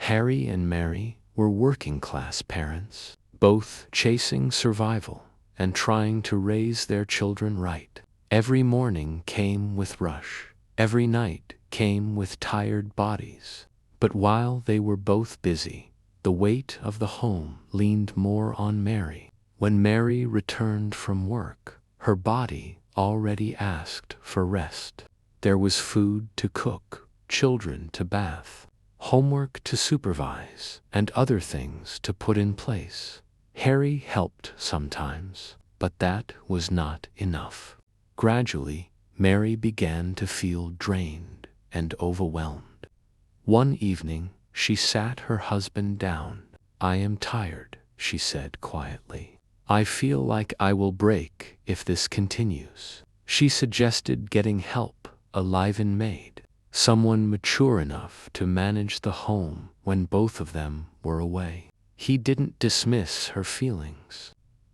Harry and Mary were working-class parents, both chasing survival and trying to raise their children right. Every morning came with rush. Every night came with tired bodies. But while they were both busy, the weight of the home leaned more on Mary. When Mary returned from work, her body already asked for rest. There was food to cook, children to bath, homework to supervise, and other things to put in place. Harry helped sometimes, but that was not enough. Gradually, Mary began to feel drained and overwhelmed. One evening, she sat her husband down. "I am tired," she said quietly. "I feel like I will break if this continues." She suggested getting help, a live-in maid, someone mature enough to manage the home when both of them were away. He didn't dismiss her feelings,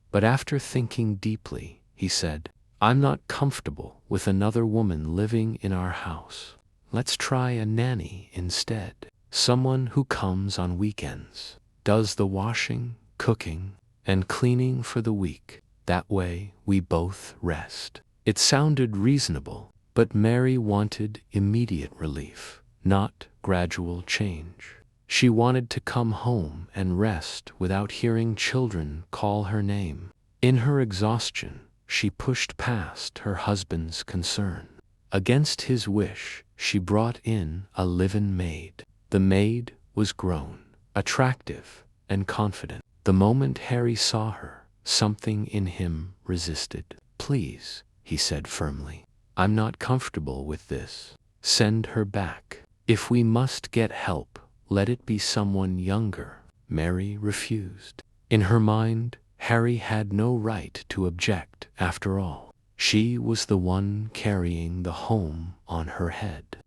but after thinking deeply, he said, "I'm not comfortable with another woman living in our house. Let's try a nanny instead. Someone who comes on weekends, does the washing, cooking, and cleaning for the week. That way we both rest." It sounded reasonable, but Mary wanted immediate relief, not gradual change. She wanted to come home and rest without hearing children call her name. In her exhaustion, she pushed past her husband's concern. Against his wish, she brought in a live-in maid. The maid was grown, attractive, and confident. The moment Harry saw her, something in him resisted. "Please," he said firmly, "I'm not comfortable with this. Send her back. If we must get help, let it be someone younger." Mary refused. In her mind, Harry had no right to object after all. She was the one carrying the home on her head.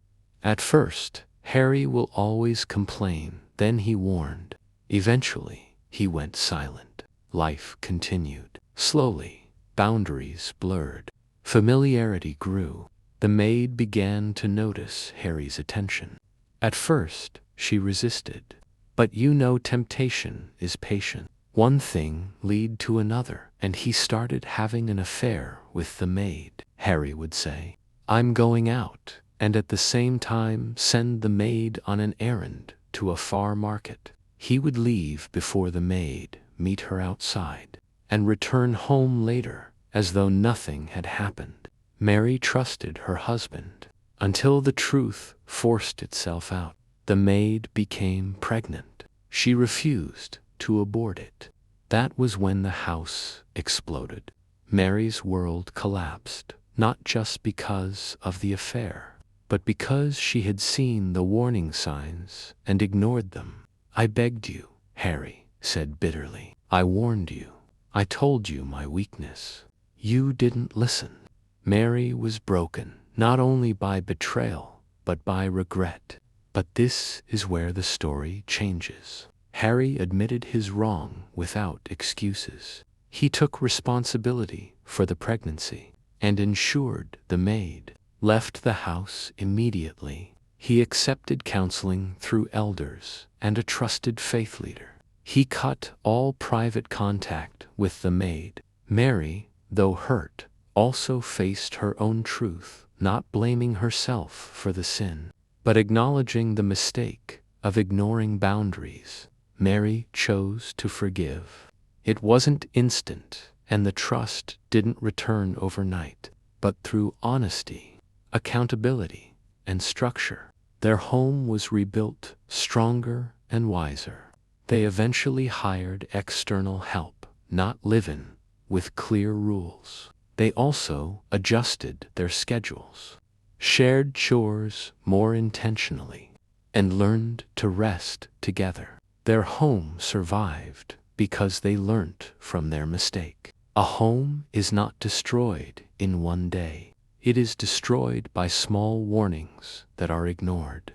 At first, Harry will always complain, then he warned. Eventually, he went silent. Life continued. Slowly, boundaries blurred. Familiarity grew. The maid began to notice Harry's attention. At first, she resisted. But you know temptation is patient. One thing led to another, and he started having an affair with the maid. Harry would say, "I'm going out," and at the same time send the maid on an errand to a far market. He would leave before the maid, meet her outside, and return home later as though nothing had happened. Mary trusted her husband until the truth forced itself out. The maid became pregnant. She refused to abort it. That was when the house exploded. Mary's world collapsed, not just because of the affair, but because she had seen the warning signs and ignored them. "I begged you," Harry said bitterly. "I warned you. I told you my weakness. You didn't listen." Mary was broken, not only by betrayal, but by regret. But this is where the story changes. Harry admitted his wrong without excuses. He took responsibility for the pregnancy and ensured the maid left the house immediately. He accepted counseling through elders and a trusted faith leader. He cut all private contact with the maid. Mary, though hurt, also faced her own truth, not blaming herself for the sin, but acknowledging the mistake of ignoring boundaries. Mary chose to forgive. It wasn't instant, and the trust didn't return overnight, but through honesty, accountability, and structure. Their home was rebuilt stronger and wiser. They eventually hired external help, not live-in, with clear rules. They also adjusted their schedules, shared chores more intentionally, and learned to rest together. Their home survived because they learnt from their mistake. A home is not destroyed in one day. It is destroyed by small warnings that are ignored.